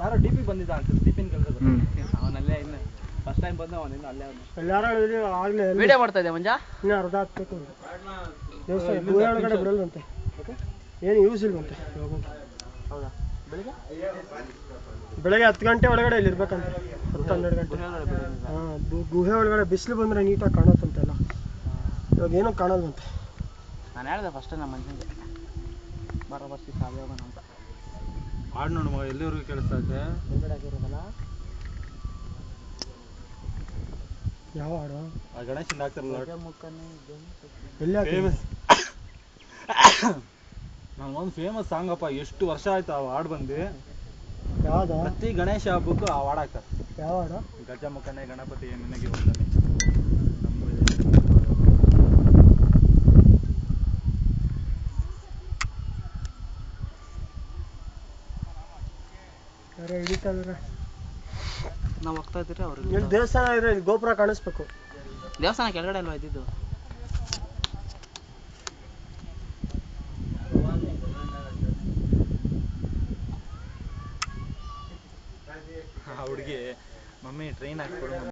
ಯಾರೋ D P ಬಂದಿದ್ದ ಅಂತ ಟಿಫಿನ್ ಕೆಲಸ ಅವನಲ್ಲೇ ಇನ್ನು ಫಸ್ಟ್ ಟೈಮ್ ಬಂದ ಅವನಿನ್ನು ಅಲ್ಲೇ ಅವನು ವಿಡಿಯೋ ಮಾಡ್ತಾ ಇದ್ದೆ ಮಂಜ ಇನ್ನು ಅರ್ಧ ಹತ್ಬೇಕು ದೇವಸ್ಥಾನ ಗುಹೆ ಒಳಗಡೆ ಬಿಡಲ್ವಂತೆ ಏನು ಯೂಸ್ ಇಲ್ವಂತೆ ಹೌದಾ ಬೆಳಗ್ಗೆ 10 ಗಂಟೆ ಒಳಗಡೆ ಇಲ್ಲಿ ಇರ್ಬೇಕಂತ 10-12 ಗಂಟೆ ಹಾಂ ಗುಹೆ ಒಳಗಡೆ ಬಿಸಿಲು ಬಂದರೆ ನೀಟಾಗಿ ಕಾಣುತ್ತಂತೆಲ್ಲ ಇವಾಗ ಏನೂ ಕಾಣಲ್ವಂತೆ ನಾನು ಹೇಳಿದೆ ಫಸ್ಟ್ ನಮ್ಮ ಮನುಷ್ಯನಿಗೆ ಬಸ್ಸಿ ಸಾಲಿ ಹೋಗೋಣ ಅಂತ ಹಾಡು ನೋಡು ಮಗ ಎಲ್ಲಿವರೆಗೂ ಕೇಳಿಸ್ತಾ ಇದೆ ಹೊರಗಡೆ ಆಗಿರೋದಲ್ಲ ಯಾವ ಹಾಡು ಆ ಗಣೇಶನ ಹಾಕ್ತಾರಲ್ಲ ಎಲ್ಲಿ ಫೇಮಸ್ ನಂಗೊಂದು ಫೇಮಸ್ ಸಾಂಗಪ್ಪ ಎಷ್ಟು ವರ್ಷ ಆಯ್ತು ಆ ಹಾಡು ಬಂದು ಯಾವ್ದು ಪ್ರತಿ ಗಣೇಶ ಹಬ್ಬಕ್ಕೂ ಆ ಹಾಡು ಹಾಕ್ತಾರೆ ಯಾವ ಹಾಡು ಗಜ ಮುಖನೆ ಗಣಪತಿ ನಿನಗೆ ಬಂದಾನೆ ಹಿಡಿತಾ ಇದ್ರೆ ನಾವು ಹೋಗ್ತಾ ಇದ್ದೀರಿ ಅವ್ರಿಗೆ ಇಲ್ಲಿ ದೇವಸ್ಥಾನ ಇದೆ ಇಲ್ಲಿ ಗೋಪುರ ಕಾಣಿಸ್ಬೇಕು ದೇವಸ್ಥಾನ ಕೆಳಗಡೆ ಅಲ್ವಾ ಇದ್ದಿದ್ದು ಹುಡುಗಿ ಮಮ್ಮಿ ಟ್ರೈನ್ ಹಾಕ್ಬಿಡು